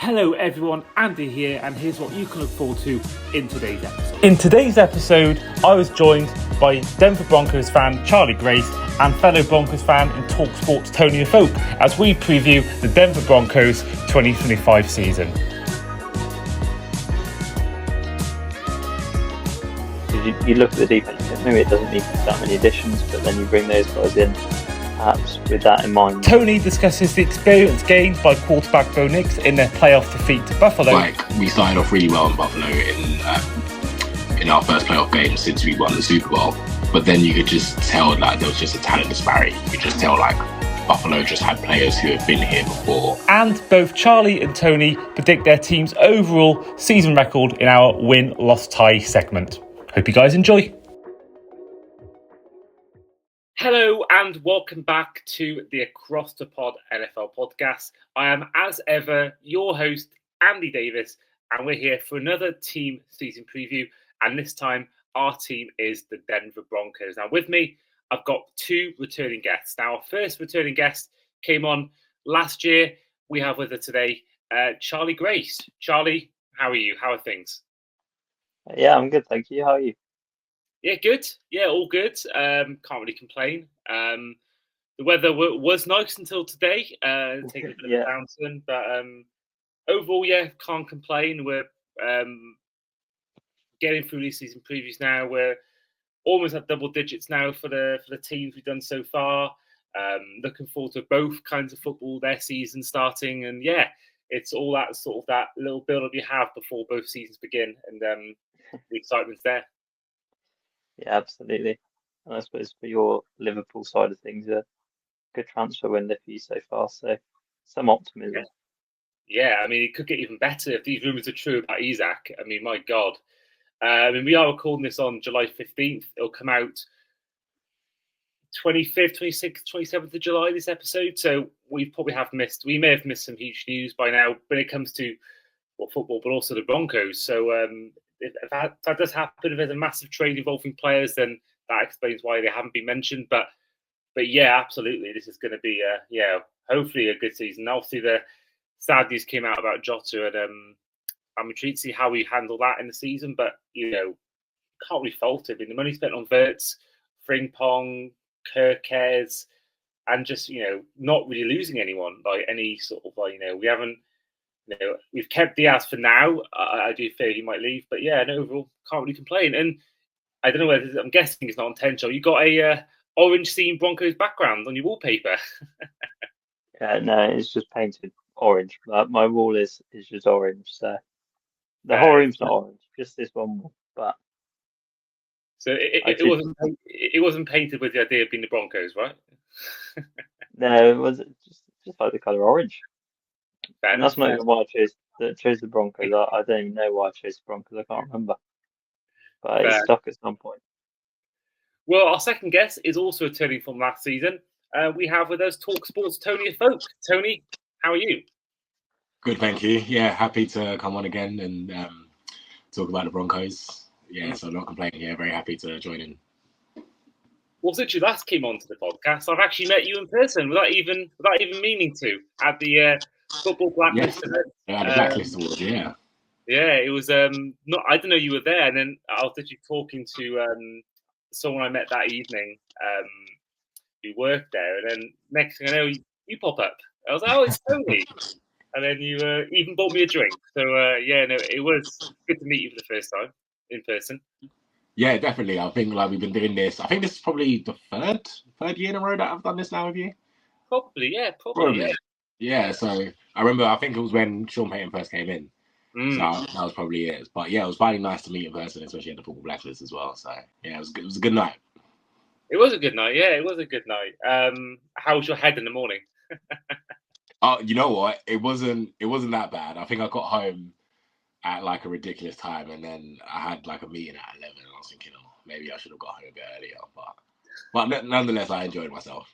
Hello everyone, Andy here, and here's what you can look forward to in today's episode. In today's episode, I was joined by Denver Broncos fan Charlie Grace and fellow Broncos fan in TalkSPORT's Toni Afoke as we preview the Denver Broncos 2025 season. You look at the defense, maybe it doesn't need that many additions, but then you bring those guys in, perhaps with that in mind. Toni discusses the experience gained by quarterback Bo Nix in their playoff defeat to Buffalo. We started off really well in Buffalo in our first playoff game since we won the Super Bowl, but then you could just tell there was just a talent disparity. You could just tell Buffalo just had players who have been here before. And both Charlie and Toni predict their team's overall season record in our win-loss-tie segment. Hope you guys enjoy. Hello and welcome back to the Across the Pod NFL podcast. I am, as ever, your host, Andy Davis, and we're here for another team season preview. And this time, our team is the Denver Broncos. Now, with me, I've got two returning guests. Now, our first returning guest came on last year. We have with her today, Charlie Grace. Charlie, how are you? How are things? Yeah, I'm good, thank you. How are you? Yeah, good. Yeah, all good. Can't really complain. The weather was nice until today. Taking a bit of a downturn, but overall, yeah, can't complain. We're getting through these season previews now. We're almost at double digits now for the teams we've done so far. Looking forward to both kinds of football, their season starting, and yeah, it's all that sort of that little build-up you have before both seasons begin, and the excitement's there. Yeah, absolutely. And I suppose for your Liverpool side of things, a good transfer window for you so far. So some optimism. Yeah, I mean, it could get even better if these rumours are true about Isaac. I mean, my God. We are recording this on July 15th. It'll come out 25th, 26th, 27th of July, this episode. So we may have missed some huge news by now when it comes to football, but also the Broncos. So if that does happen, if there's a massive trade involving players, then that explains why they haven't been mentioned. But yeah, absolutely, this is going to be hopefully a good season. Obviously, the sad news came out about Jota, and I'm intrigued to see how we handle that in the season. But can't really fault it. I mean, the money spent on Verts, Frimpong, Kirkes, and just not really losing anyone like any sort of we haven't. We've kept Diaz for now. I do fear he might leave, but yeah, overall can't really complain. And I don't know whether I'm guessing it's not intentional. You got a orange theme Broncos background on your wallpaper. No, it's just painted orange. My wall is just orange. So the whole room's not orange, just this one wall. But so it wasn't painted with the idea of being the Broncos, right? No, it was just like the colour orange. And that's not even why I chose the Broncos. I don't even know why I chose the Broncos. I can't remember. But it's stuck at some point. Well, our second guest is also returning from last season. We have with us TalkSPORT's Toni Afoke. Toni, how are you? Good, thank you. Yeah, happy to come on again and talk about the Broncos. Yeah, so not complaining here. Very happy to join in. Well, since you last came onto the podcast, I've actually met you in person without even meaning to at the Football Blacklist event. Yeah, the Blacklist Awards, yeah. Yeah, it was I didn't know you were there, and then I was actually talking to someone I met that evening who worked there, and then next thing I know, you pop up. I was like, oh, it's Toni. And then you even bought me a drink. So it was good to meet you for the first time in person. Yeah, definitely. I think we've been doing this. I think this is probably the third year in a row that I've done this now with you. Probably. Yeah. Yeah, so I remember, I think it was when Sean Payton first came in. So that was probably it. But yeah, it was finally nice to meet in person, especially at the Football Blacklist as well. So yeah, it was a good night. It was a good night. Yeah, it was a good night. How was your head in the morning? Oh, you know what? It wasn't that bad. I think I got home at a ridiculous time, and then I had a meeting at 11, and I was thinking, oh, maybe I should have got home a bit earlier. But nonetheless, I enjoyed myself.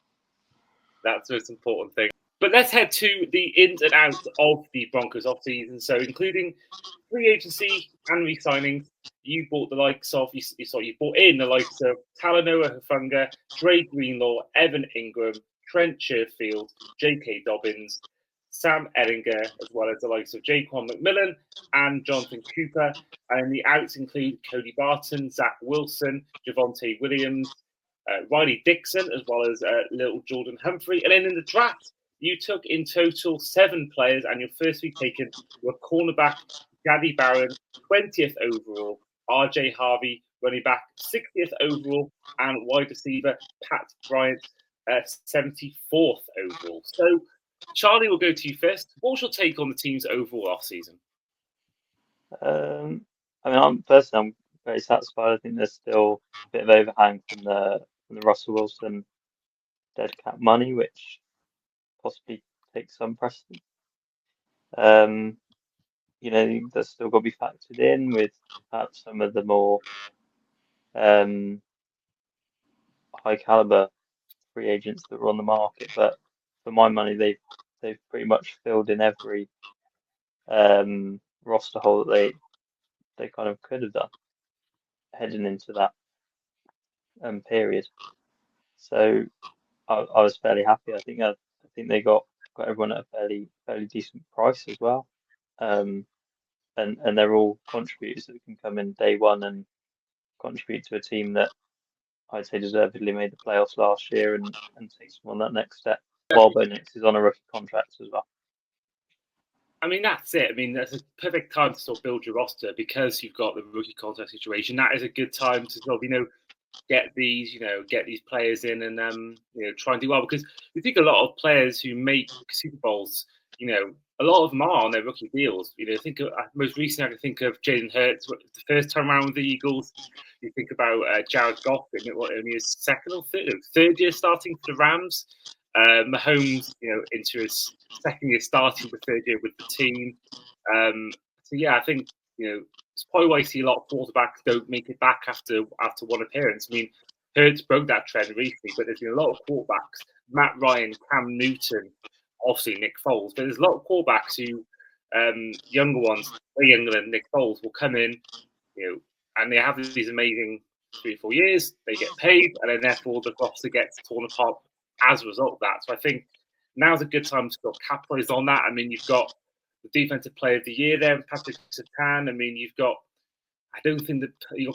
That's the most important thing. But let's head to the ins and outs of the Broncos offseason. So, including free agency and re-signings, you bought in the likes of Talanoa Hufanga, Dre Greenlaw, Evan Ingram, Trent Sherfield, J.K. Dobbins, Sam Ellinger, as well as the likes of Jaquan McMillan and Jonathan Cooper. And the outs include Cody Barton, Zach Wilson, Javonte Williams, Riley Dixon, as well as little Jordan Humphrey. And then in the draft, you took in total 7 players, and your first week taken were cornerback Gabby Barron, 20th overall, RJ Harvey, running back 60th overall, and wide receiver Pat Bryant, 74th overall. So, Charlie, will go to you first. What was your take on the team's overall off-season? I'm very satisfied. I think there's still a bit of overhang from the Russell Wilson dead cap money, which possibly takes some precedent. That's still got to be factored in with perhaps some of the more high caliber free agents that were on the market. But for my money, they've pretty much filled in every roster hole that they kind of could have done heading into that period. So I was fairly happy. I think they got everyone at a fairly decent price as well. And they're all contributors that can come in day one and contribute to a team that I'd say deservedly made the playoffs last year and takes them on that next step. While Bo Nix is on a rookie contract as well. I mean, that's it. I mean, that's a perfect time to sort of build your roster because you've got the rookie contract situation. That is a good time to sort of, get these players in and try and do well, because we think a lot of players who make Super Bowls, a lot of them are on their rookie deals. Most recently I can think of Jalen Hurts, the first time around with the Eagles. You think about Jared Goff, only his third year starting for the Rams. Mahomes, into his second year starting, the third year with the team. I think it's probably why you see a lot of quarterbacks don't make it back after one appearance. I mean, Hurts broke that trend recently, but there's been a lot of quarterbacks: Matt Ryan, Cam Newton, obviously Nick Foles. But there's a lot of quarterbacks who, younger ones, way younger than Nick Foles, will come in, and they have these amazing 3 or 4 years. They get paid, and then therefore the roster gets torn apart as a result of that. So I think now's a good time to sort of capitalize on that. I mean, you've got the defensive player of the year there, Patrick Surtain. I mean, you've got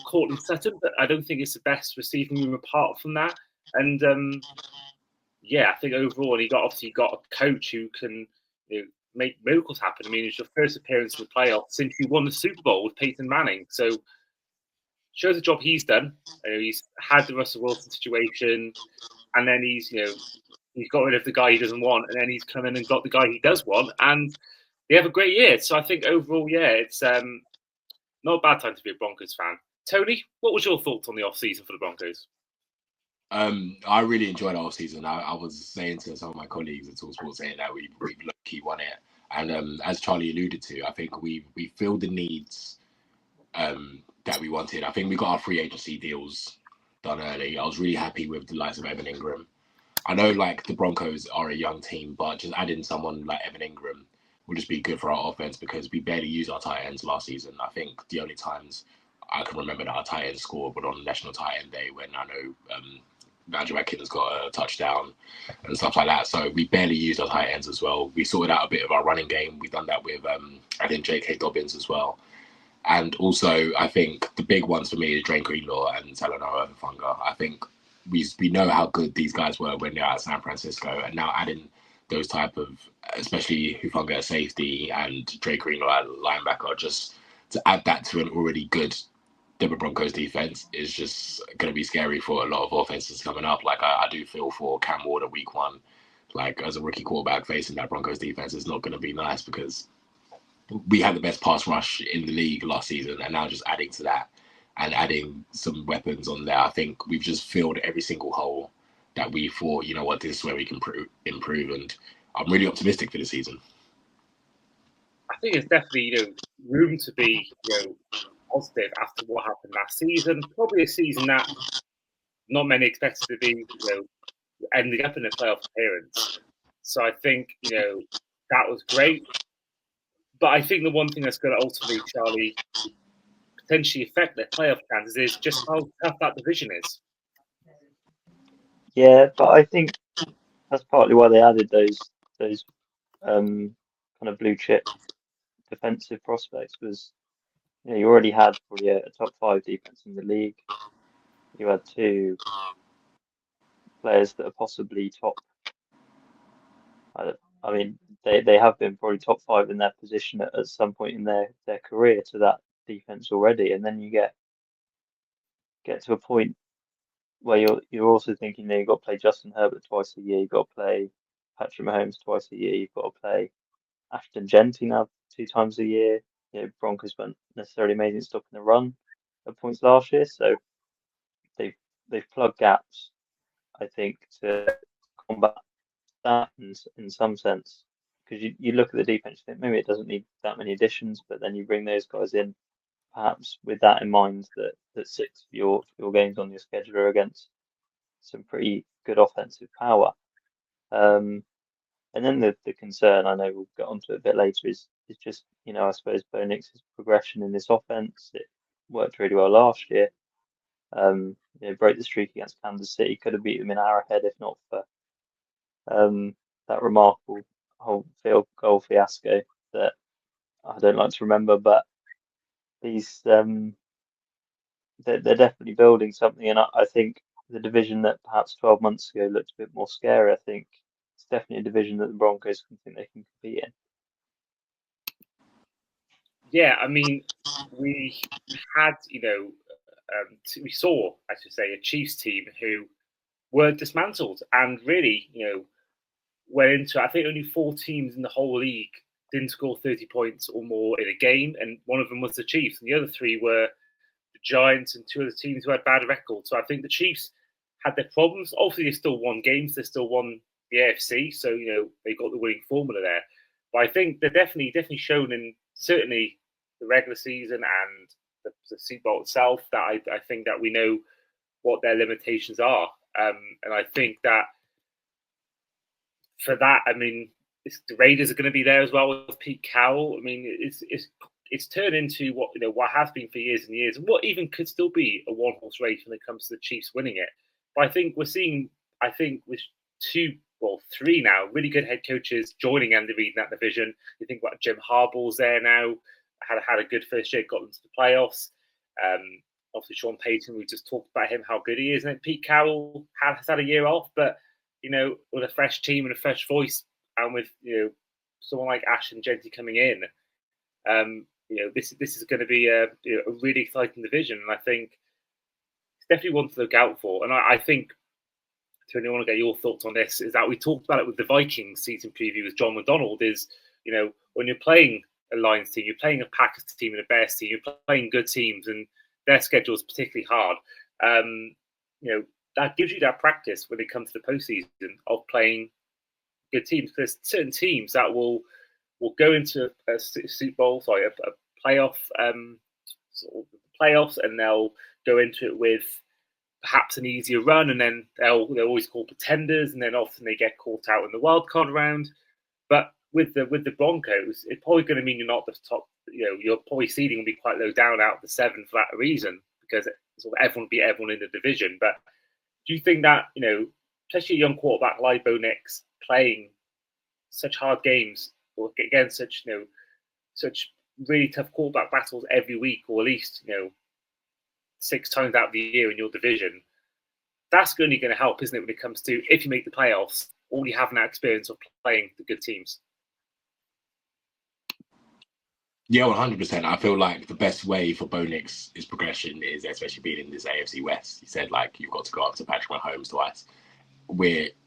Courtland Sutton, but I don't think it's the best receiving room apart from that. And I think overall, you got a coach who can make miracles happen. I mean, it's your first appearance in the playoffs since you won the Super Bowl with Peyton Manning. So shows the job he's done. He's had the Russell Wilson situation, and then he's got rid of the guy he doesn't want, and then he's come in and got the guy he does want, and they have a great year. So I think overall, it's not a bad time to be a Broncos fan. Tony, what was your thoughts on the off-season for the Broncos? I really enjoyed the off-season. I was saying to some of my colleagues at TalkSPORT saying that we low-key won it. And as Charlie alluded to, I think we filled the needs that we wanted. I think we got our free agency deals done early. I was really happy with the likes of Evan Ingram. I know the Broncos are a young team, but just adding someone like Evan Ingram will just be good for our offense because we barely used our tight ends last season. I think the only times I can remember that our tight ends scored were on National Tight End Day when I know Andrew Atkins got a touchdown and stuff like that. So we barely used our tight ends as well. We sorted out a bit of our running game. We've done that with I think J.K. Dobbins as well. And also, I think the big ones for me is Dre Greenlaw and Talanoa Hufanga. I think we know how good these guys were when they're at San Francisco, and now adding those type of, especially Hufanga at safety and Dre Greenlaw at linebacker, just to add that to an already good Denver Broncos defense is just going to be scary for a lot of offenses coming up. I do feel for Cam Ward at week 1, as a rookie quarterback facing that Broncos defense is not going to be nice because we had the best pass rush in the league last season, and now just adding to that and adding some weapons on there, I think we've just filled every single hole that we thought, this is where we can improve, and I'm really optimistic for the season. I think there's definitely room to be positive after what happened last season. Probably a season that not many expected to be ending up in a playoff appearance. So I think that was great. But I think the one thing that's going to ultimately, Charlie, potentially affect their playoff chances is just how tough that division is. Yeah, but I think that's partly why they added those kind of blue chip defensive prospects was, you already had probably a top 5 defense in the league. You had 2 players that are possibly top. I mean, they have been probably top 5 in their position at some point in their career to that defense already, and then you get to a point where you're also thinking, you've got to play Justin Herbert twice a year, you've got to play Patrick Mahomes twice a year, you've got to play Ashton Genty now 2 times a year. Broncos weren't necessarily amazing at stopping the run at points last year, so they've plugged gaps, I think, to combat that in some sense. Because you look at the defense, you think maybe it doesn't need that many additions, but then you bring those guys in, perhaps with that in mind, that 6 of your games on your schedule are against some pretty good offensive power. And then the concern, I know we'll get onto it a bit later, is just, I suppose Bo Nix's progression in this offense. It worked really well last year. Broke the streak against Kansas City, could have beat them in Arrowhead if not for that remarkable whole field goal fiasco that I don't like to remember. But these they're definitely building something, and I think the division that perhaps 12 months ago looked a bit more scary, I think it's definitely a division that the Broncos can think they can compete in. Yeah, I mean, we had, we saw, I should say, a Chiefs team who were dismantled and really, went into, I think only 4 teams in the whole league didn't score 30 points or more in a game, and one of them was the Chiefs, and the other 3 were the Giants and 2 other teams who had bad records. So I think the Chiefs had their problems. Obviously, they still won games, they still won the AFC, so they got the winning formula there. But I think they're definitely shown in certainly the regular season and the Super Bowl itself that I think that we know what their limitations are, and I think that for that, I mean, the Raiders are going to be there as well with Pete Carroll. I mean, it's turned into what has been for years and years, and what even could still be a one-horse race when it comes to the Chiefs winning it. But I think we're seeing, with 3 now really good head coaches joining Andy Reid in that division. You think about Jim Harbaugh's there now, had a good first year, got them to the playoffs. Obviously, Sean Payton, we just talked about him, how good he is, and Pete Carroll has had a year off, but with a fresh team and a fresh voice, and with someone like Ashton Genty coming in, this is going to be a really exciting division, and I think it's definitely one to look out for. And I think, Tony, I want to get your thoughts on this. Is that we talked about it with the Vikings season preview with John McDonald? Is when you're playing a Lions team, you're playing a Packers team and a Bears team, you're playing good teams, and their schedule is particularly hard. That gives you that practice when it comes to the postseason of playing good teams. There's certain teams that will go into a Super Bowl, a playoff, playoffs, and they'll go into it with perhaps an easier run, and then they're always called pretenders, and then often they get caught out in the wild card round. But with the Broncos, it's probably going to mean you're not the top. Your probably seeding will be quite low down out of the 7 for that reason, because everyone will beat everyone in the division. But do you think that, especially a young quarterback like Bo Nix playing such hard games or against such really tough quarterback battles every week, or at least 6 times out of the year in your division, that's only going to help, isn't it, when it comes to if you make the playoffs, or you have that experience of playing the good teams? Yeah, 100%. I feel like the best way for Bo Nix's progression is, especially being in this AFC West. He said, you've got to go up to Patrick Mahomes twice.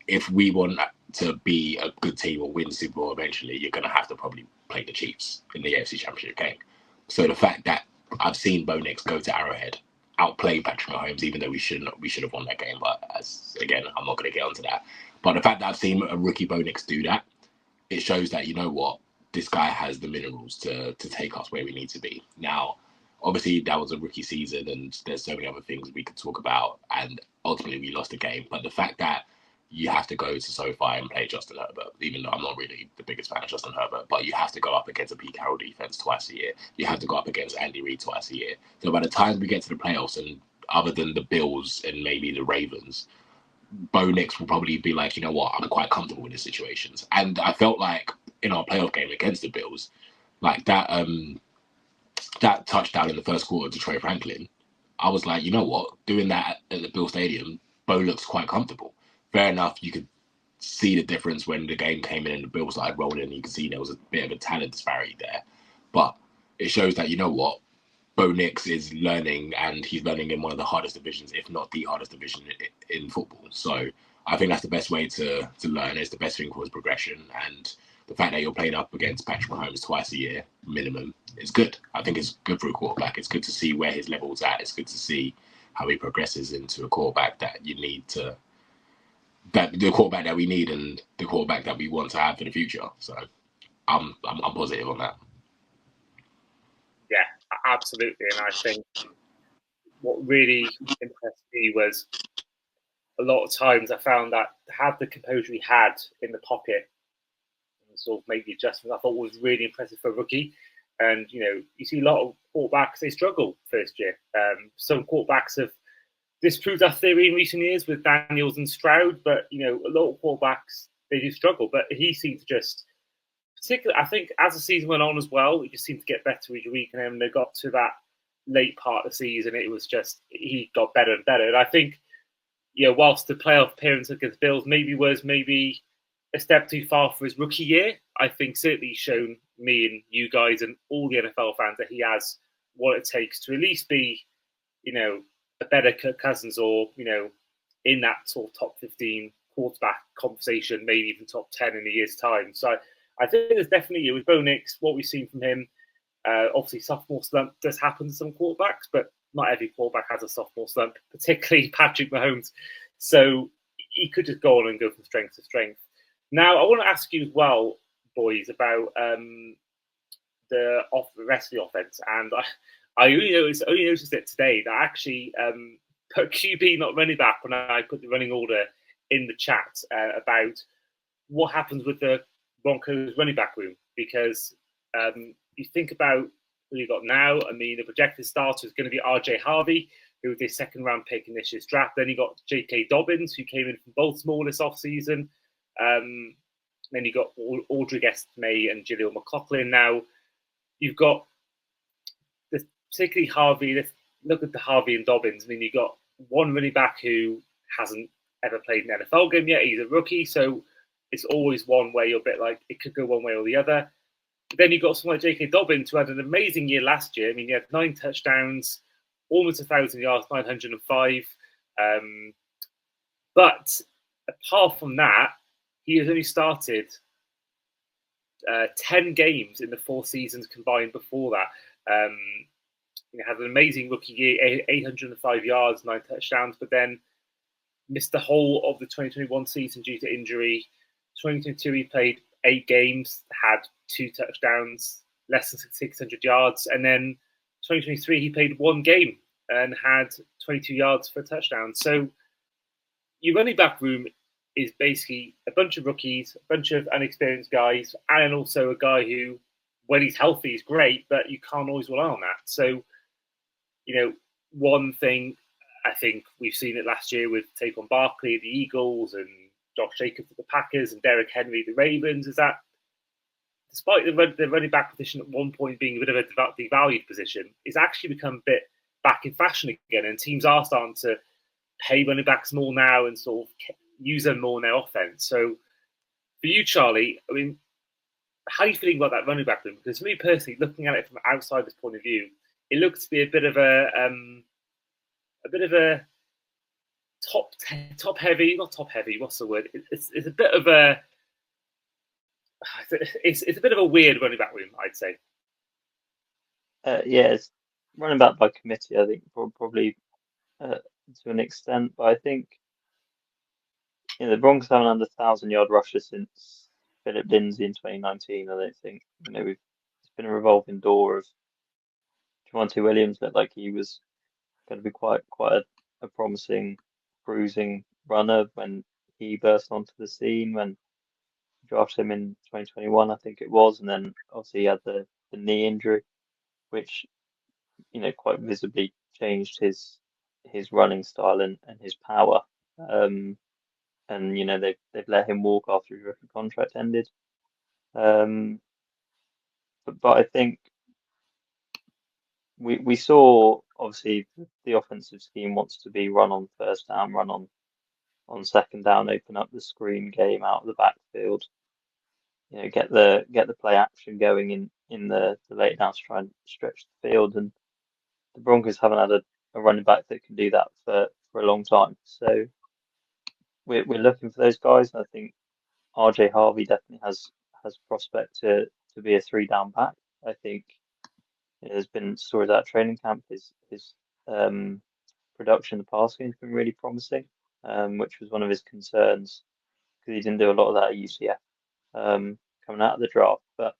If we want to be a good team or win Super Bowl eventually, you're going to have to probably play the Chiefs in the AFC Championship game. So the fact that I've seen Bo Nix go to Arrowhead, outplay Patrick Mahomes, even though we should have won that game. But again, I'm not going to get onto that. But the fact that I've seen a rookie Bo Nix do that, it shows that, this guy has the minerals to take us where we need to be. Now, obviously, that was a rookie season, and there's so many other things we could talk about, and ultimately we lost the game. But the fact that you have to go to SoFi and play Justin Herbert, even though I'm not really the biggest fan of Justin Herbert, but you have to go up against a Pete Carroll defense twice a year. You have to go up against Andy Reid twice a year. So by the time we get to the playoffs, and other than the Bills and maybe the Ravens, Bo Nix will probably be like, I'm quite comfortable with the situations. And I felt like in our playoff game against the Bills, like that that touchdown in the first quarter to Trey Franklin, I was like, you know what, doing that at the Bill Stadium, Bo looks quite comfortable. Fair enough, you could see the difference when the game came in and the Bills started rolling. You could see there was a bit of a talent disparity there, but it shows that, you know what, Bo Nix is learning, and he's learning in one of the hardest divisions, if not the hardest division in football. So I think that's the best way to learn. It's the best thing for his progression, and the fact that you're playing up against Patrick Mahomes twice a year minimum is good. I think it's good for a quarterback. It's good to see where his level's at. It's good to see how he progresses into a quarterback that you need to, that the quarterback that we need and the quarterback that we want to have for the future. So I'm positive on that. Yeah, absolutely. And I think what really impressed me was a lot of times I found that to have the composure he had in the pocket and sort of make the adjustments, I thought was really impressive for a rookie. And, you know, you see a lot of quarterbacks, they struggle first year. Some quarterbacks have disproved that theory in recent years with Daniels and Stroud, but, you know, a lot of quarterbacks, they do struggle. But he seemed to just, particularly, I think as the season went on as well, he just seemed to get better each week. And then they got to that late part of the season, it was just, he got better and better. And I think, you know, whilst the playoff appearance against Bills was maybe a step too far for his rookie year, I think certainly he's shown me and you guys and all the NFL fans that he has what it takes to at least be, you know, a better Kirk Cousins, or, you know, in that sort of top 15 quarterback conversation, maybe even top 10 in a year's time. So I think there's definitely, with Bo Nix, what we've seen from him, obviously sophomore slump does happen to some quarterbacks, but not every quarterback has a sophomore slump, particularly Patrick Mahomes. So he could just go on and go from strength to strength. Now, I want to ask you as well, boys, about the rest of the offense. And I only noticed it today that I actually put QB, not running back, when I put the running order in the chat about what happens with the Broncos running back room. Because you think about who you've got now. I mean, the projected starter is going to be RJ Harvey, who was their second round pick in this year's draft. Then you got J.K. Dobbins, who came in from Baltimore this offseason. Then you got Audrey May and Jaleel McLaughlin. Now you've got this, particularly Harvey. Look at the Harvey and Dobbins. I mean, you've got one running back who hasn't ever played an NFL game yet. He's a rookie, so it's always one where you're a bit like it could go one way or the other. Then you've got someone like J.K. Dobbins, who had an amazing year last year. I mean, he had 9 touchdowns, almost 1,000 yards, 905. But apart from that, he has only started 10 games in the 4 seasons combined before that. He had an amazing rookie year, 805 yards, 9 touchdowns, but then missed the whole of the 2021 season due to injury. 2022, he played 8 games, had 2 touchdowns, less than 600 yards. And then 2023, he played 1 game and had 22 yards for a touchdown. So your running back room is basically a bunch of rookies, a bunch of unexperienced guys, and also a guy who, when he's healthy, is great, but you can't always rely on that. So, you know, one thing, I think we've seen it last year with Saquon Barkley at the Eagles and Josh Jacobs at the Packers and Derrick Henry at the Ravens, is that despite the running back position at one point being a bit of a devalued position, it's actually become a bit back in fashion again, and teams are starting to pay running backs more now and sort of use them more in their offense. So for you, Charlie, I mean, how are you feeling about that running back room? Because for me personally, looking at it from an outsider's point of view, it looks to be a bit of a top heavy, not top heavy. What's the word? It's a bit of a it's a bit of a weird running back room, I'd say. Yeah, it's running back by committee, I think, probably to an extent. But I think, you know, the Broncos haven't had 1,000-yard rusher since Philip Lindsay in 2019. I don't think, you know, it's been a revolving door of Javonte Williams. Looked like he was going to be quite a promising bruising runner when he burst onto the scene, when drafted him in 2021, I think it was, and then obviously he had the knee injury, which, you know, quite visibly changed his running style and his power. And you know, they've let him walk after his rookie contract ended. But I think we saw, obviously, the offensive scheme wants to be run on first down, run on second down, open up the screen game out of the backfield. Get the play action going in the late downs to try and stretch the field. And the Broncos haven't had a running back that can do that for a long time. So we're looking for those guys, and I think RJ Harvey definitely has prospect to be a 3-down back. I think there's been stories out of training camp. His production in the past game has been really promising, which was one of his concerns because he didn't do a lot of that at UCF coming out of the draft. But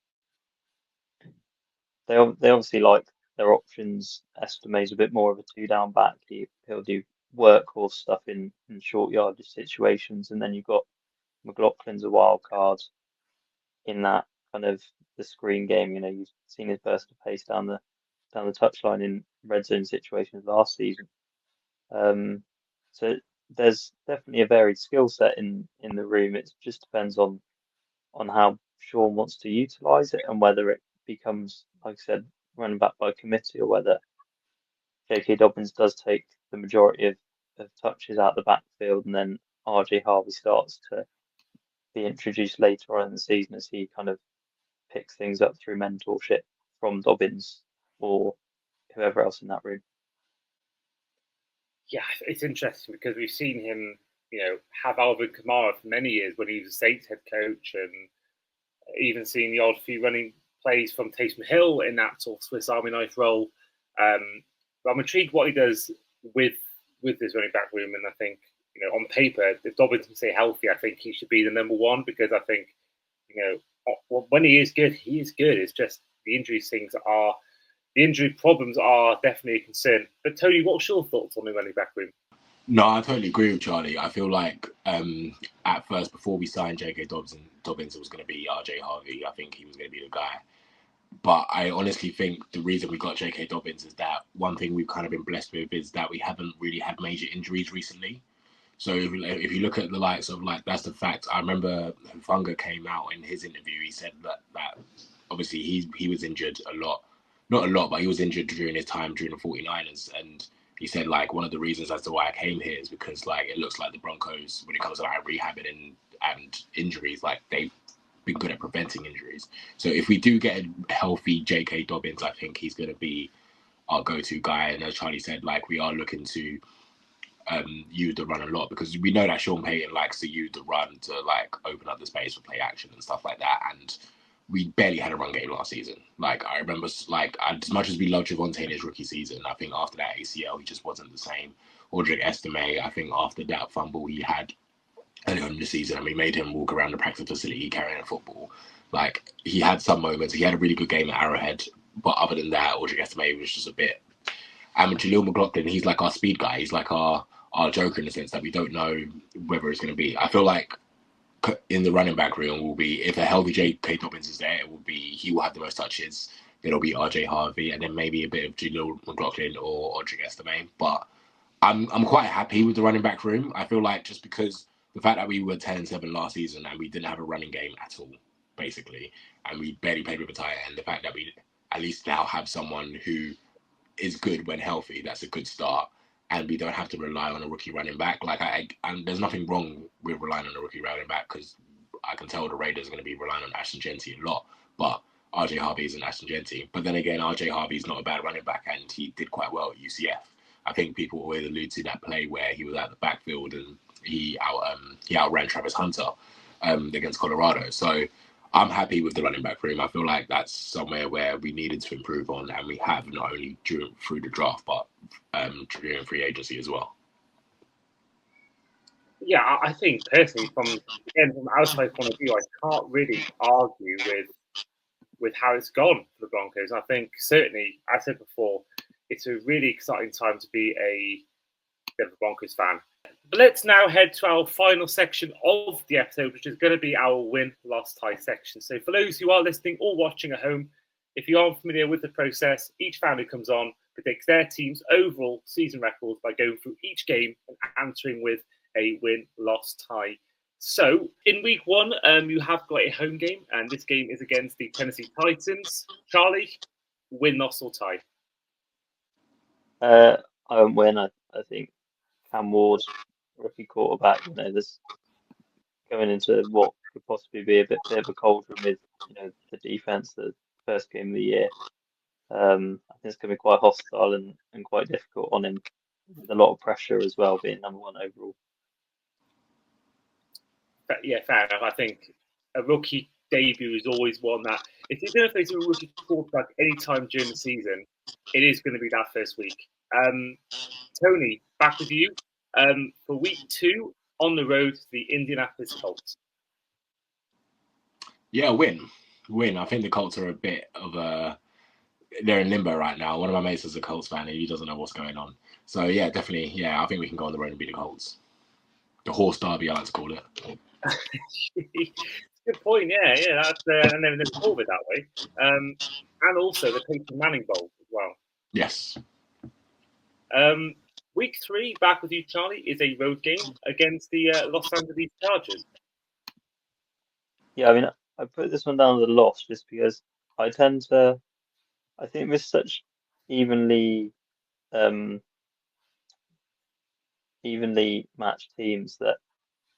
they obviously like their options. Estime's a bit more of a 2-down back. He'll do workhorse stuff in short yardage situations, and then you've got McLaughlin's a wild card in that kind of the screen game. You've seen his burst of pace down the touchline in red zone situations last season. So there's definitely a varied skill set in the room. It just depends on how Sean wants to utilize it and whether it becomes, like I said, running back by committee, or whether J.K. Dobbins does take the majority of touches out the backfield, and then RJ Harvey starts to be introduced later on in the season as he kind of picks things up through mentorship from Dobbins or whoever else in that room. Yeah, it's interesting because we've seen him, have Alvin Kamara for many years when he was a Saints head coach, and even seen the odd few running plays from Taysom Hill in that sort of Swiss Army knife role. But I'm intrigued what he does with this running back room, and I think, on paper, if Dobbins can stay healthy, I think he should be the number one, because I think, when he is good, he is good. It's just the injury problems are definitely a concern. But Tony, what's your thoughts on the running back room? No, I totally agree with Charlie. I feel like at first, before we signed J.K. Dobbins, it was going to be RJ Harvey. I think he was going to be the guy. But I honestly think the reason we got J.K. Dobbins is that one thing we've kind of been blessed with is that we haven't really had major injuries recently. So if you look at the likes of, that's the fact. I remember Funga came out in his interview. He said that obviously he was injured a lot. Not a lot, but he was injured during his time during the 49ers. And he said, one of the reasons as to why I came here is because, it looks like the Broncos, when it comes to, rehabbing and injuries, they've been good at preventing injuries. So if we do get a healthy J.K. Dobbins, I think he's going to be our go-to guy. And as Charlie said, we are looking to use the run a lot, because we know that Sean Payton likes to use the run to open up the space for play action and stuff like that. And we barely had a run game last season. I remember, as much as we loved Javonte in his rookie season, I think after that ACL, he just wasn't the same. Audric Estime, I think after that fumble he had early on in the season, and we made him walk around the practice facility carrying a football. He had some moments. He had a really good game at Arrowhead, but other than that, Audric Estime was just a bit. And Jaleel McLaughlin, he's our speed guy. He's our joker in the sense that we don't know whether it's going to be. I feel like in the running back room will be, if a healthy J.K. Dobbins is there, he will have the most touches. It'll be RJ Harvey, and then maybe a bit of Jaleel McLaughlin or Audric Estime. But I'm quite happy with the running back room. I feel like just because the fact that we were 10-7 last season and we didn't have a running game at all, basically, and we barely played with a tight end, the fact that we at least now have someone who is good when healthy, that's a good start. And we don't have to rely on a rookie running back. And there's nothing wrong with relying on a rookie running back, because I can tell the Raiders are going to be relying on Ashton Genty a lot. But RJ Harvey isn't Ashton Genty. But then again, RJ Harvey's not a bad running back, and he did quite well at UCF. I think people always allude to that play where he was at the backfield and he outran Travis Hunter against Colorado. So I'm happy with the running back room. I feel like that's somewhere where we needed to improve on, and we have, not only through the draft, but during free agency as well. Yeah, I think personally, from outside point of view, I can't really argue with how it's gone for the Broncos. I think certainly, as I said before, it's a really exciting time to be a Denver Broncos fan. But let's now head to our final section of the episode, which is going to be our win-loss-tie section. So for those who are listening or watching at home, if you aren't familiar with the process, each fan who comes on predicts their team's overall season record by going through each game and answering with a win-loss-tie So in week 1, you have got a home game, and this game is against the Tennessee Titans. Charlie, win, loss, or tie? I won't win. I think Cam Ward, rookie quarterback, there's going into what could possibly be a bit of a cauldron with, the defense, the first game of the year. I think it's going to be quite hostile and quite difficult on him, with a lot of pressure as well, being number 1 overall. Yeah, fair enough. I think a rookie debut is always one that, if you're going to face a rookie quarterback any time during the season, it is going to be that first week. Tony, back with you. For week 2, on the road to the Indianapolis Colts. Yeah, win. I think the Colts are a bit of they're in limbo right now. One of my mates is a Colts fan and he doesn't know what's going on. So yeah, definitely, I think we can go on the road and beat the Colts. The horse derby, I like to call it. Good point. Yeah. That's and then there's called it that way. And also the Peyton Manning Bowl as well. Yes. Week 3, back with you, Charlie, is a road game against the Los Angeles Chargers. Yeah, I mean, I put this one down as a loss just because I think with such evenly matched teams that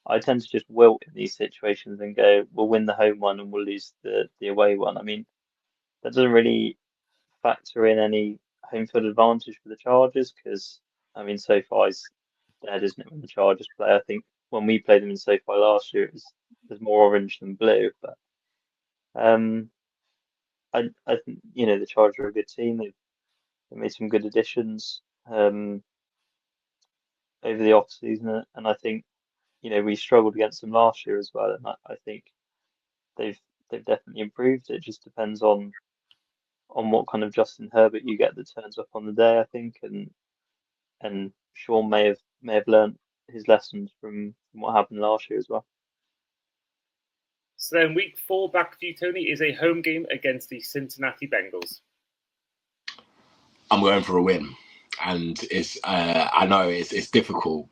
I tend to just wilt in these situations and go, we'll win the home one and we'll lose the away one. I mean, that doesn't really factor in any home field advantage for the Chargers because, I mean, SoFi is dead, isn't it, when the Chargers play? I think when we played them in SoFi last year, it was more orange than blue. But I think, the Chargers are a good team. They've made some good additions over the offseason, and I think, we struggled against them last year as well, and I think they've definitely improved. It just depends on what kind of Justin Herbert you get that turns up on the day, I think, and Sean may have learned his lessons from what happened last year as well. So then week 4, back with you, Tony, is a home game against the Cincinnati Bengals. I'm going for a win, and it's I know it's difficult.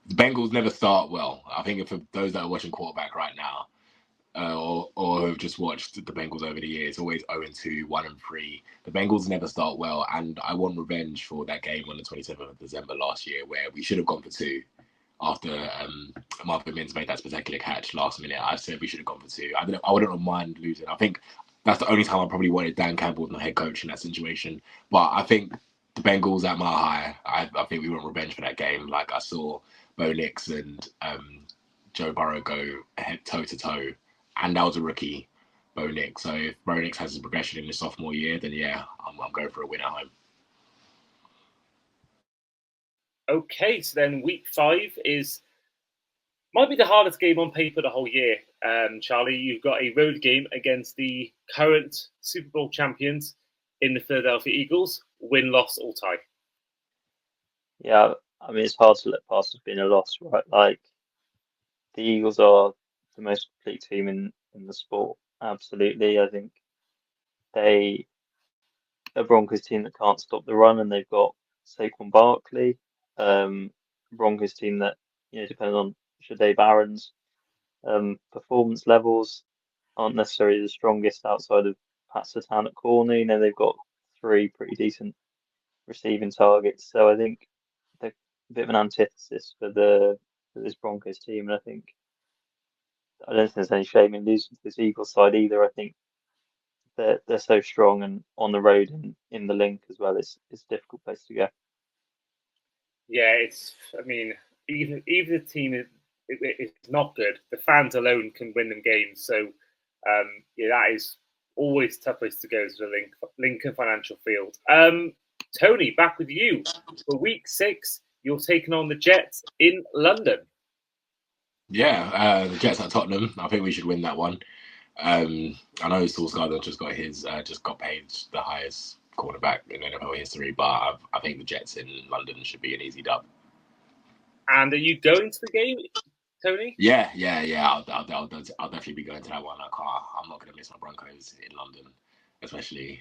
The Bengals never start well. I think for those that are watching quarterback right now, or have just watched the Bengals over the years, always 0-2, 1-3. The Bengals never start well, and I want revenge for that game on the 27th of December last year where we should have gone for 2 after Marvin Mims made that spectacular catch last minute. I said we should have gone for 2. I wouldn't have mind losing. I think that's the only time I probably wanted Dan Campbell as my head coach in that situation. But I think the Bengals at Mile High, I think we want revenge for that game. Like I saw Bo Nix and Joe Burrow go head toe-to-toe, and that was a rookie, Bo Nix. So if Bo Nix has his progression in his sophomore year, then yeah, I'm going for a win at home. Okay, so then week 5 might be the hardest game on paper the whole year. Charlie, you've got a road game against the current Super Bowl champions in the Philadelphia Eagles. Win, loss, or tie? Yeah, I mean, it's hard to let past as being a loss, right? Like, the Eagles are the most complete team in the sport. Absolutely. I think they a Broncos team that can't stop the run, and they've got Saquon Barkley. Broncos team that, depending on Shadee Barron's performance levels, aren't necessarily the strongest outside of Pat Surtain at corner. They've got 3 pretty decent receiving targets. So I think they're a bit of an antithesis for this Broncos team. And I don't think there's any shame in losing to this Eagles side either. I think they're so strong, and on the road in the link as well, it's a difficult place to go. Yeah, even the team is not good, the fans alone can win them games. So that is always tough place to go to the Lincoln Financial Field. Tony, back with you for week 6. You're taking on the Jets in London. Yeah, the Jets at Tottenham. I think we should win that one. I know Sauce Gardner just got paid the highest quarterback in NFL history, but I think the Jets in London should be an easy dub. And are you going to the game, Tony? Yeah. I'll definitely be going to that one. I'm not going to miss my Broncos in London, especially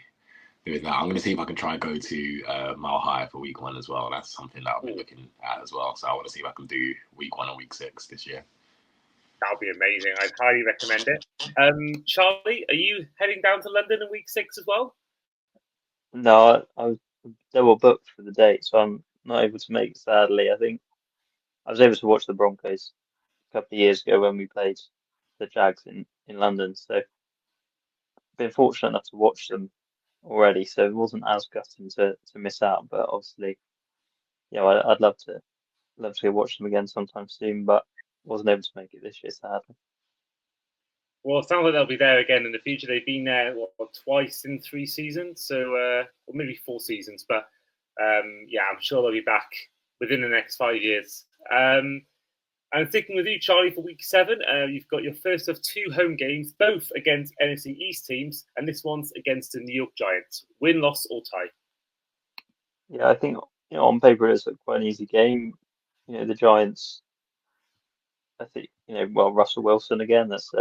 doing that. I'm going to see if I can try and go to Mile High for week 1 as well. That's something that I've been looking at as well. So I want to see if I can do week 1 or week 6 this year. That that'll be amazing. I'd highly recommend it. Charlie, are you heading down to London in week 6 as well? No, I was double booked for the date, so I'm not able to make it, sadly. I think I was able to watch the Broncos a couple of years ago when we played the Jags in London, so been fortunate enough to watch them already, so it wasn't as gutting to miss out. But obviously, yeah, I'd love to watch them again sometime soon, but wasn't able to make it this year, sadly. Well, it sounds like they'll be there again in the future. They've been there twice in 3 seasons, so or maybe 4 seasons. But yeah, I'm sure they'll be back within the next 5 years. And sticking with you, Charlie, for week 7, you've got your first of 2 home games, both against NFC East teams, and this one's against the New York Giants. Win, loss, or tie? Yeah, I think on paper it's quite an easy game. The Giants. I think well, Russell Wilson again. That's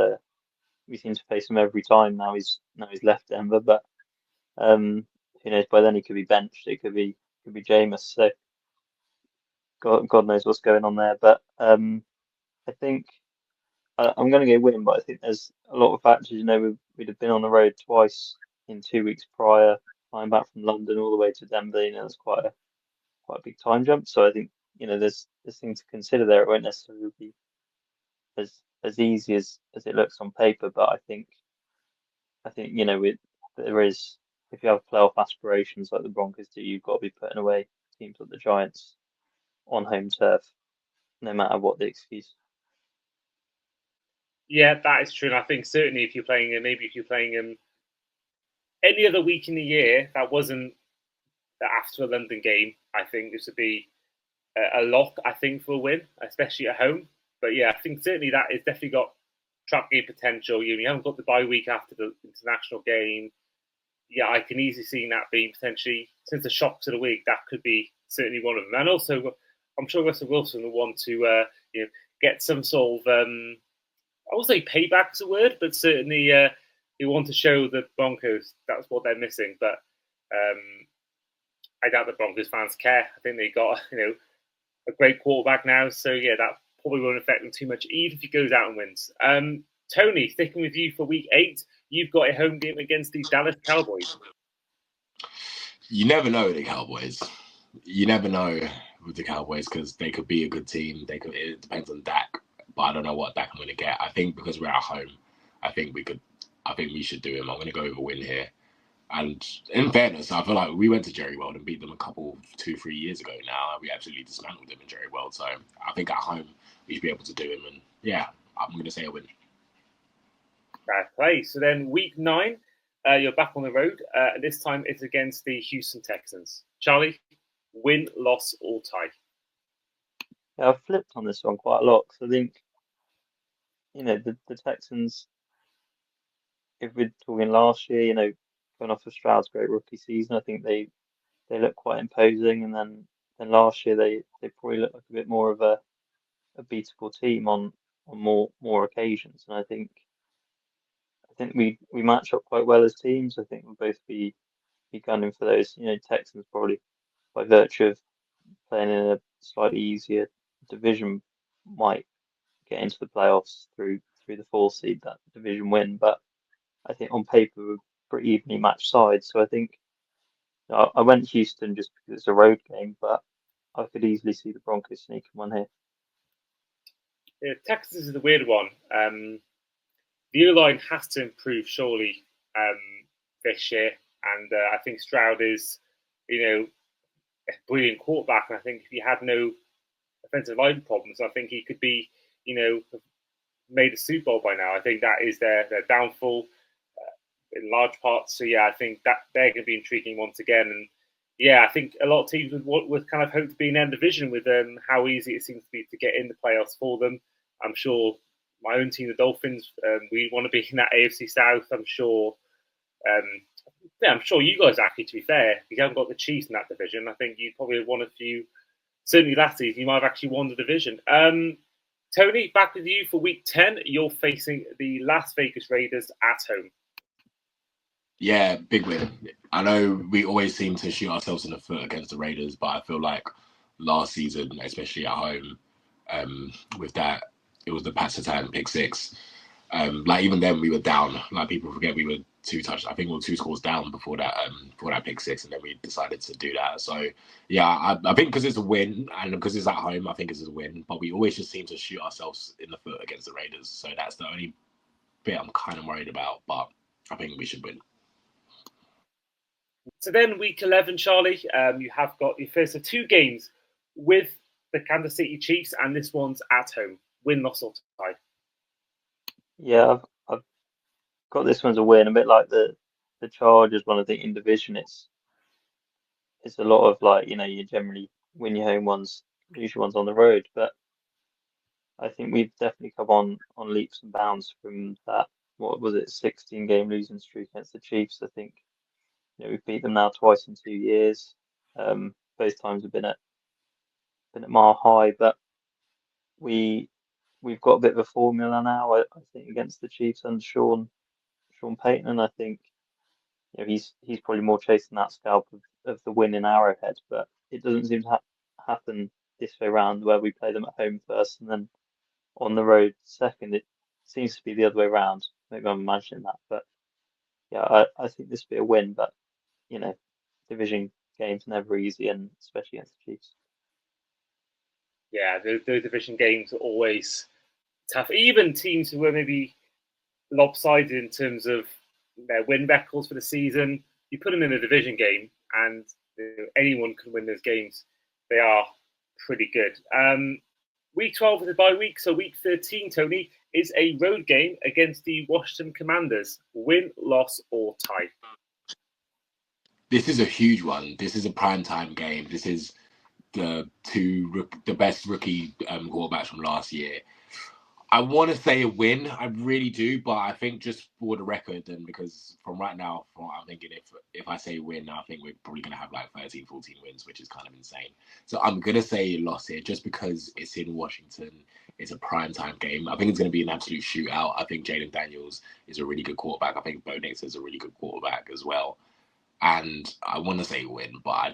we seem to face him every time. Now he's left Denver, but who knows? By then he could be benched. It could be Jameis. So God knows what's going on there. But I think I'm going to go win. But I think there's a lot of factors. We'd have been on the road twice in 2 weeks prior, flying back from London all the way to Denver. It's quite a big time jump. So I think there's things to consider there. It won't necessarily be as easy as it looks on paper, but I think there is, if you have playoff aspirations like the Broncos do, you've got to be putting away teams like the Giants on home turf, no matter what the excuse. Yeah, that is true. And I think certainly if you're playing them any other week in the year that wasn't after a London game, I think this would be a lock, I think, for a win, especially at home. But yeah, I think certainly that has definitely got trap game potential. You haven't got the bye week after the international game. Yeah, I can easily see that being potentially, since the shocks of the week, that could be certainly one of them. And also, I'm sure Russell Wilson will want to get some sort of, I won't say payback's a word, but certainly he want to show the Broncos that's what they're missing. But I doubt the Broncos fans care. I think they got a great quarterback now, so yeah, that probably won't affect them too much, even if he goes out and wins. Tony, sticking with you for week 8, you've got a home game against the Dallas Cowboys. You never know with the Cowboys. You never know with the Cowboys because they could be a good team. It depends on Dak, but I don't know what Dak I'm going to get. I think because we're at home, I think we should do him. I'm going to go with a win here. And in fairness, I feel like we went to Jerry World and beat them a couple, 2-3 years ago now. We absolutely dismantled them in Jerry World. So I think at home, we should be able to do him. And yeah, I'm going to say a win. Fair play. So then week 9, you're back on the road. And this time it's against the Houston Texans. Charlie, win, loss, or tie? Yeah, I've flipped on this one quite a lot because I think, the Texans, if we're talking last year, going off of Stroud's great rookie season, I think they look quite imposing. And then last year, they probably look like a bit more of a beatable team on more occasions. And I think we match up quite well as teams. I think we'll both be gunning for those. Texans probably by virtue of playing in a slightly easier division might get into the playoffs through the 4 seed, that division win. But I think on paper we're pretty evenly matched sides. So I think I went Houston just because it's a road game, but I could easily see the Broncos sneaking one here. Yeah, Texas is the weird one. The O-line has to improve surely this year, and I think Stroud is, a brilliant quarterback. And I think if he had no offensive line problems, I think he could be, made a Super Bowl by now. I think that is their downfall in large parts. So yeah, I think that they're going to be intriguing once again. And yeah, I think a lot of teams would kind of hope to be in their division with how easy it seems to be to get in the playoffs for them. I'm sure my own team, the Dolphins, we want to be in that AFC South. I'm sure. I'm sure you guys actually, to be fair, you haven't got the Chiefs in that division. I think you probably won a few. Certainly last season, you might have actually won the division. Tony, back with you for week 10. You're facing the Las Vegas Raiders at home. Yeah, big win. I know we always seem to shoot ourselves in the foot against the Raiders, but I feel like last season, especially at home, with that the Paxton pick six. Like even then we were down. Like people forget we were I think we were 2 scores down before that pick six, and then we decided to do that. So yeah, I think because it's a win and because it's at home, I think it's a win. But we always just seem to shoot ourselves in the foot against the Raiders. So that's the only bit I'm kind of worried about. But I think we should win. So then week 11, Charlie, you have got your first of 2 games with the Kansas City Chiefs, and this one's at home. Win, loss, or tie. Yeah, I've got this one's a win. A bit like the Chargers one. I think in division it's a lot of like, you generally win your home ones, lose your ones on the road. But I think we've definitely come on leaps and bounds from that. What was it, 16-game losing streak against the Chiefs? I think we've beat them now twice in 2 years. Both times have been at mile high, but we've got a bit of a formula now. I think against the Chiefs under Sean Payton, and I think he's probably more chasing that scalp of the win in Arrowhead, but it doesn't seem to happen this way round where we play them at home first and then on the road second. It seems to be the other way around. Maybe I'm imagining that, but yeah, I think this will be a win, but division games never easy, and especially against the Chiefs. Yeah, those division games are always tough. Even teams who were maybe lopsided in terms of their win records for the season, you put them in a division game, and anyone can win those games. They are pretty good. Week 12 is a bye week, so week 13, Tony, is a road game against the Washington Commanders. Win, loss, or tie? This is a huge one. This is a primetime game. This is the best rookie quarterbacks from last year. I want to say a win. I really do, but I think just for the record, and because from right now, I'm thinking if I say win, I think we're probably going to have like 13, 14 wins, which is kind of insane. So I'm going to say loss here just because it's in Washington. It's a primetime game. I think it's going to be an absolute shootout. I think Jaden Daniels is a really good quarterback. I think Bo Nix is a really good quarterback as well. And I want to say win, but I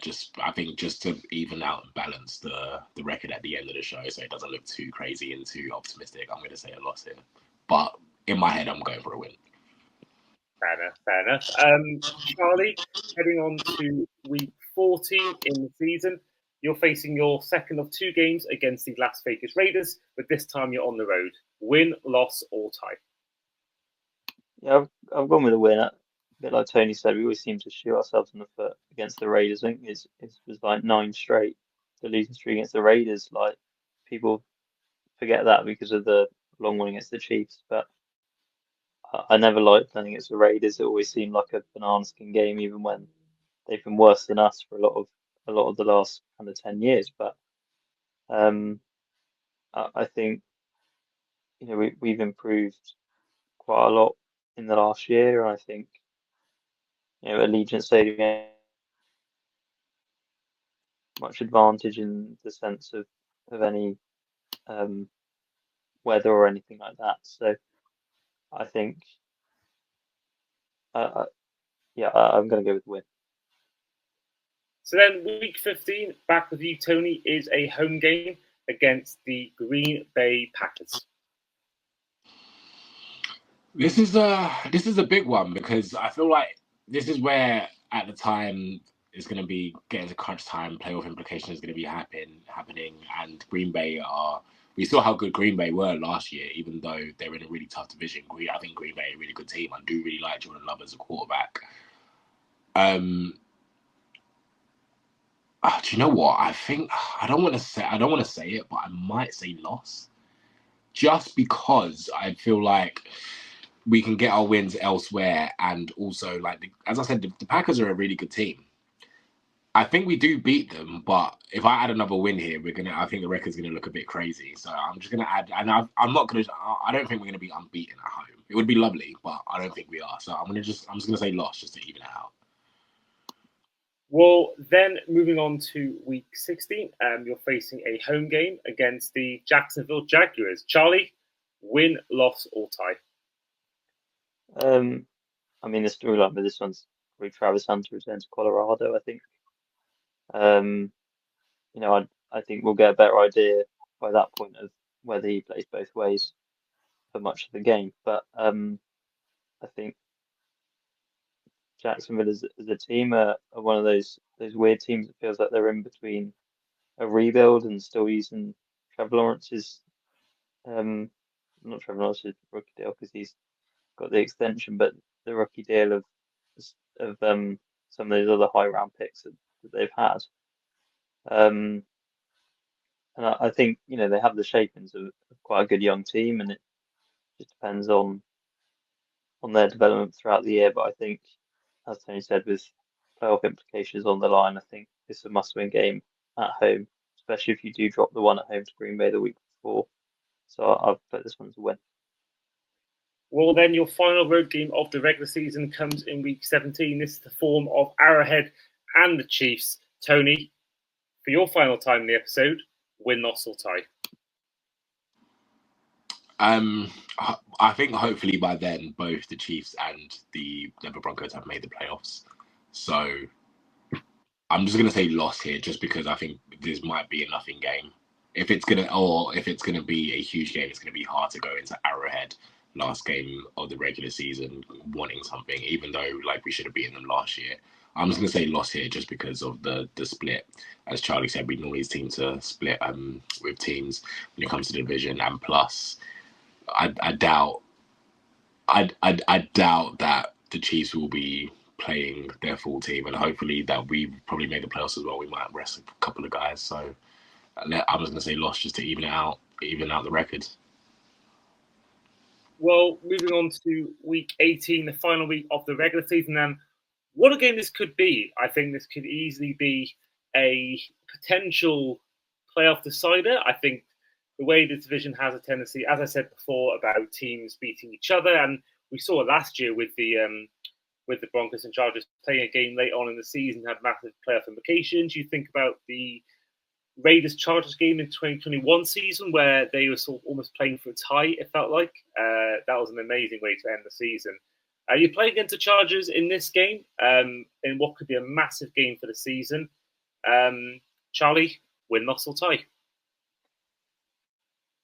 think just to even out and balance the record at the end of the show so it doesn't look too crazy and too optimistic, I'm going to say a loss here. But in my head, I'm going for a win. Fair enough. Charlie, heading on to week 14 in the season, you're facing your second of 2 games against the Las Vegas Raiders, but this time you're on the road. Win, loss, or tie? Yeah, I've gone with a win. A bit like Tony said, we always seem to shoot ourselves in the foot against the Raiders. I think it was like 9 straight, the losing streak against the Raiders. Like people forget that because of the long one against the Chiefs, but I never liked playing against the Raiders. It always seemed like a banana skin game, even when they've been worse than us for a lot of the last kind of 10 years. But I think we've improved quite a lot in the last year, and I think Allegiant Stadium much advantage in the sense of any weather or anything like that. So I think I'm going to go with the win. So then week 15, back with you, Tony, is a home game against the Green Bay Packers. This is a big one because I feel like this is where at the time it's going to be getting to crunch time, playoff implications is going to be happening, and Green Bay we saw how good Green Bay were last year, even though they're in a really tough division. I think Green Bay are a really good team. I do really like Jordan Love as a quarterback. Do you know what? I think I don't want to say it, but I might say loss, just because I feel like we can get our wins elsewhere, and also like as I said, the Packers are a really good team. I think we do beat them, but if I add another win here, I think the record's gonna look a bit crazy. So I'm just gonna add, and I'm not gonna. I don't think we're gonna be unbeaten at home. It would be lovely, but I don't think we are. So I'm just gonna say loss just to even it out. Well, then moving on to week 16, you're facing a home game against the Jacksonville Jaguars. Charlie, win, loss, or tie? I mean, the storyline with this one's probably Travis Hunter returns to Colorado. I think. I think we'll get a better idea by that point of whether he plays both ways for much of the game. But I think Jacksonville as a team are one of those weird teams that feels like they're in between a rebuild and still using Trevor Lawrence's not Trevor Lawrence's rookie deal because he's got the extension, but the rookie deal of some of those other high round picks that they've had. And I think they have the shapings of quite a good young team, and it just depends on their development throughout the year. But I think, as Tony said, with playoff implications on the line, I think it's a must-win game at home, especially if you do drop the one at home to Green Bay the week before. So I've put this one as a win. Well, then your final road game of the regular season comes in week 17. This is the form of Arrowhead and the Chiefs. Tony, for your final time in the episode, win, loss, or tie? I think hopefully by then both the Chiefs and the Denver Broncos have made the playoffs. So I'm just gonna say loss here, just because I think this might be a nothing game. If it's gonna be a huge game, it's gonna be hard to go into Arrowhead last game of the regular season wanting something, even though we should have beaten them last year. I'm just gonna say loss here just because of the split. As Charlie said, we normally seem to split with teams when it comes to the division, and plus I doubt that the Chiefs will be playing their full team, and hopefully that we probably make the playoffs as well. We might rest a couple of guys, so I'm just going to say loss just to even out the record. Well, moving on to week 18, the final week of the regular season, and what a game this could be. I think this could easily be a potential playoff decider. I think the way the division has a tendency, as I said before, about teams beating each other, and we saw it last year with the Broncos and Chargers playing a game late on in the season had massive playoff implications. You think about the Raiders-Chargers game in 2021 season where they were sort of almost playing for a tie, it felt like. That was an amazing way to end the season. You're playing against the Chargers in this game, in what could be a massive game for the season. Charlie, win, loss, or tie?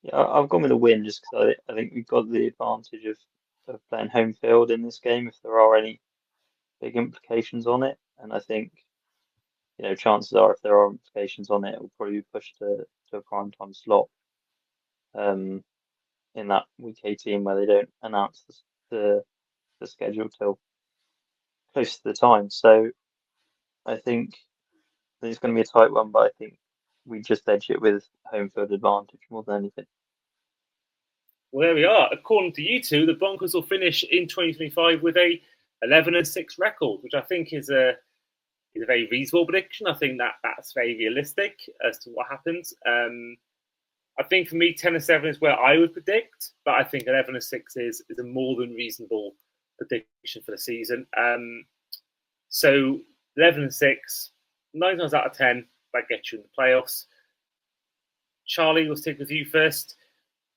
Yeah, I've gone with a win just because I think we've got the advantage of playing home field in this game if there are any big implications on it. And I think, chances are if there are implications on it, it will probably be pushed to a prime time slot in that week 18 where they don't announce the schedule till close to the time. So I think it's going to be a tight one, but I think we just edge it with home field advantage more than anything. Well, there we are. According to you two, the Broncos will finish in 2025 with a 11-6 record, which I think is a very reasonable prediction. I think that's very realistic as to what happens. I think for me, 10-7 is where I would predict, but I think 11-6 is a more than reasonable prediction for the season. So 11-6, 9 times out of 10, that gets you in the playoffs. Charlie, we'll stick with you first.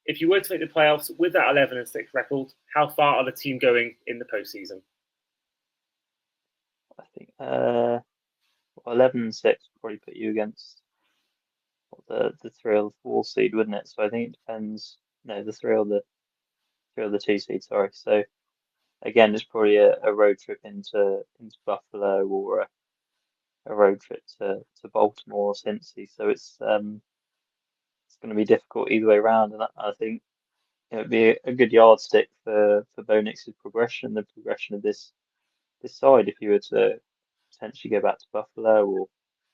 If you were to make the playoffs with that 11-6 record, how far are the team going in the postseason? I think 11-6 would probably put you against the 3 or 4 seed, wouldn't it? So I think it depends. No, the 3 or the 2 seed. Sorry. So again, it's probably a road trip into Buffalo or a road trip to Baltimore or Cincy. So it's going to be difficult either way around, and I think it would be a good yardstick for Bo Nix's progression, the progression of this side. If you were to potentially go back to Buffalo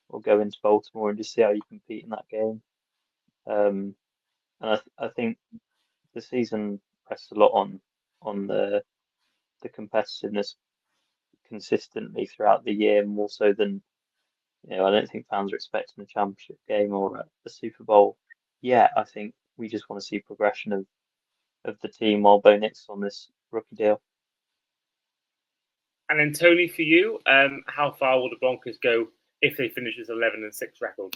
or go into Baltimore and just see how you compete in that game, and I think the season rests a lot on the competitiveness consistently throughout the year, more so than I don't think fans are expecting a championship game or a Super Bowl. Yeah, I think we just want to see progression of the team while Bo Nix is on this rookie deal. And then Tony, for you, how far will the Broncos go if they finish this 11-6 record?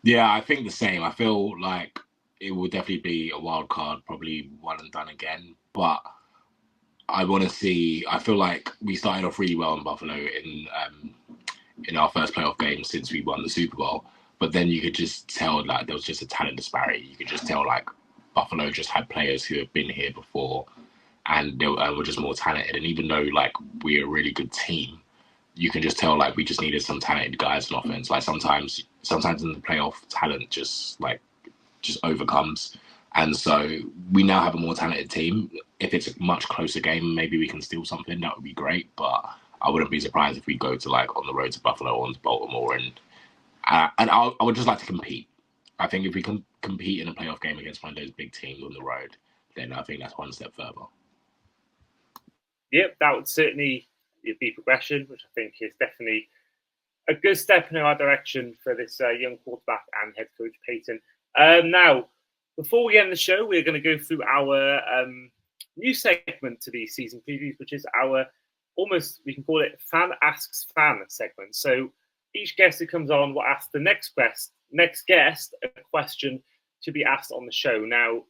Yeah, I think the same. I feel like it will definitely be a wild card, probably one and done again. But I want to see. I feel like we started off really well in Buffalo in our first playoff game since we won the Super Bowl. but then you could just tell like there was just a talent disparity. You could just tell like Buffalo just had players who have been here before and they were just more talented. And even though like we're a really good team, you can just tell like we just needed some talented guys on offense. Like sometimes in the playoff, talent just overcomes. And so we now have a more talented team. If it's a much closer game, maybe we can steal something. That would be great. But I wouldn't be surprised if we go to like on the road to Buffalo or to Baltimore. And I would just like to compete. I think if we can compete in a playoff game against one of those big teams on the road, then I think that's one step further. Yep, that would certainly be progression, which I think is definitely a good step in the right direction for this young quarterback and head coach Peyton. Now, before we end the show, we're going to go through our new segment to these season previews, which is our almost, we can call it Fan Asks Fan segment. So each guest who comes on will ask the next guest a question to be asked on the show. Now,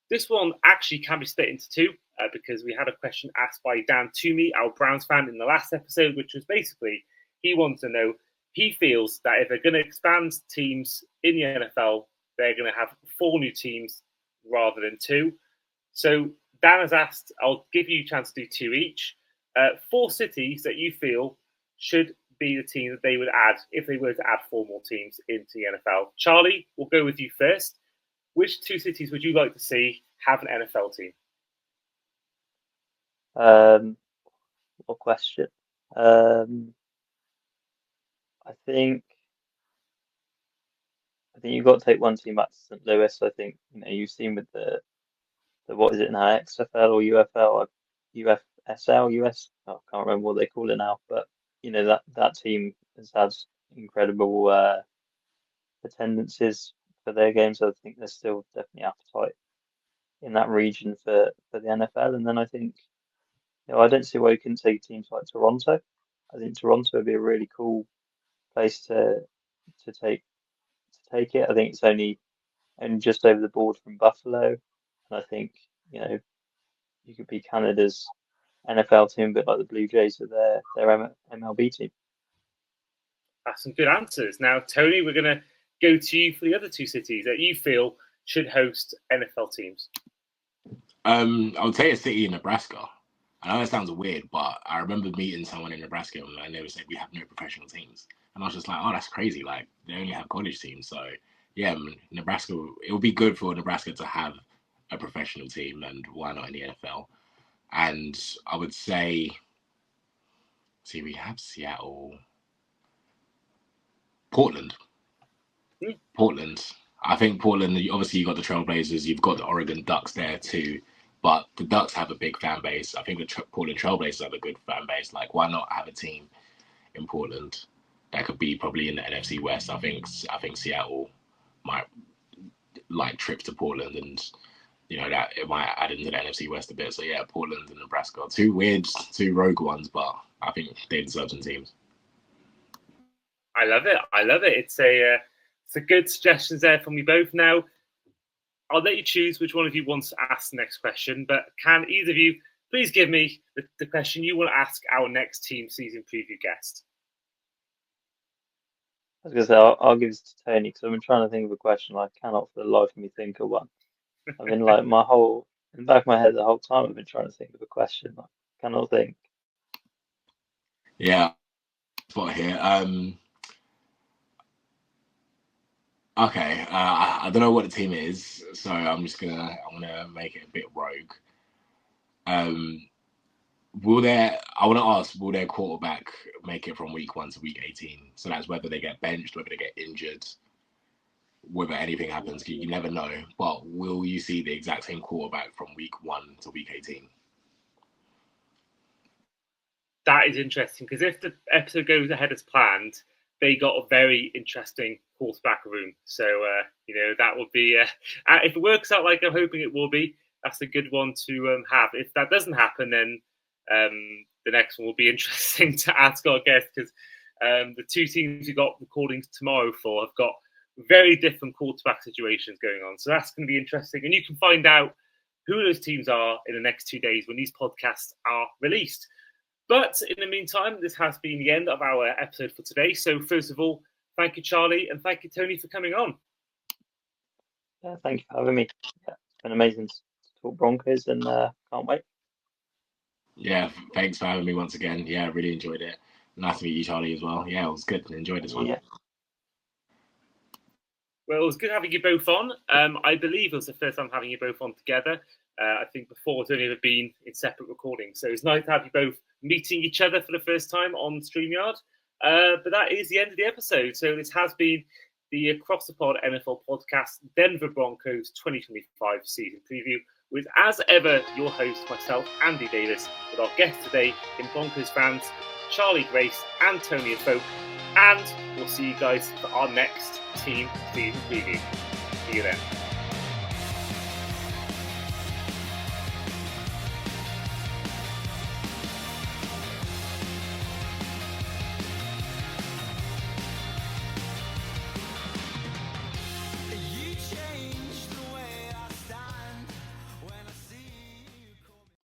this one actually can be split into two because we had a question asked by Dan Toomey, our Browns fan, in the last episode, which was basically he wants to know, he feels that if they're going to expand teams in the NFL, they're going to have 4 new teams rather than 2. So Dan has asked, I'll give you a chance to do 2 each. 4 cities that you feel should be the team that they would add if they were to add 4 more teams into the NFL. Charlie, we'll go with you first. Which 2 cities would you like to see have an NFL team? What question? I think you've got to take one team back to St. Louis. I think you've seen with the what is it now, XFL or UFL, UFSL, I can't remember what they call it now, but that team has had incredible attendances for their games. I think there's still definitely appetite in that region for the NFL. And then I think I don't see why you couldn't take teams like Toronto. I think Toronto would be a really cool place to take it. I think it's only just over the board from Buffalo, and I think you could be Canada's NFL team, a bit like the Blue Jays are their MLB team. That's some good answers. Now, Tony, we're going to go to you for the other 2 cities that you feel should host NFL teams. I would say a city in Nebraska. I know that sounds weird, but I remember meeting someone in Nebraska and they were saying we have no professional teams. And I was just like, oh, that's crazy. Like, they only have college teams. So, yeah, Nebraska, it would be good for Nebraska to have a professional team, and why not in the NFL? And I would say, we have Seattle, Portland. Portland. I think Portland, obviously you've got the Trailblazers, you've got the Oregon Ducks there too, but the Ducks have a big fan base. I think the Portland Trailblazers have a good fan base. Like, why not have a team in Portland that could be probably in the NFC West? I think Seattle might like trip to Portland, and that it might add into the NFC West a bit. So yeah, Portland and Nebraska, 2 weird, 2 rogue ones, but I think they deserve some teams. I love it. It's a good suggestions there from you both. Now, I'll let you choose which one of you wants to ask the next question, but can either of you please give me the question you want to ask our next team season preview guest? I was going to say, I'll give it to Tony because I've been trying to think of a question. I cannot for the life of me think of one. I've been like in the back of my head the whole time, I've been trying to think of a question. I cannot think. Yeah, spot here. Okay, I don't know what the team is, so I'm gonna make it a bit rogue. Will their quarterback make it from week 1 to week 18? So that's whether they get benched, whether they get injured, whether anything happens. You never know. But will you see the exact same quarterback from week 1 to week 18? That is interesting because if the episode goes ahead as planned, they got a very interesting quarterback room. So, that would be, if it works out like I'm hoping it will be, that's a good one to have. If that doesn't happen, then the next one will be interesting to ask our guest because the 2 teams we got recordings tomorrow for have got very different quarterback situations going on. So that's going to be interesting. And you can find out who those teams are in the next 2 days when these podcasts are released. But in the meantime, this has been the end of our episode for today. So first of all, Thank you, Charlie, and thank you, Tony, for coming on. Yeah, thank you for having me. Yeah, it's been amazing to talk Broncos, and can't wait. Yeah, thanks for having me once again. Yeah, I really enjoyed it. Nice to meet you, Charlie, as well. Yeah, it was good. Enjoyed this one. Yeah. Well, it was good having you both on. I believe it was the first time having you both on together. I think before it's only ever been in separate recordings. So it's nice to have you both meeting each other for the first time on StreamYard. But that is the end of the episode. So this has been the Across the Pod NFL podcast, Denver Broncos 2025 season preview, with, as ever, your host, myself, Andy Davis, with our guests today in Broncos fans, Charlie Grace and Toni Afoke. And we'll see you guys for our next team season preview. See you then.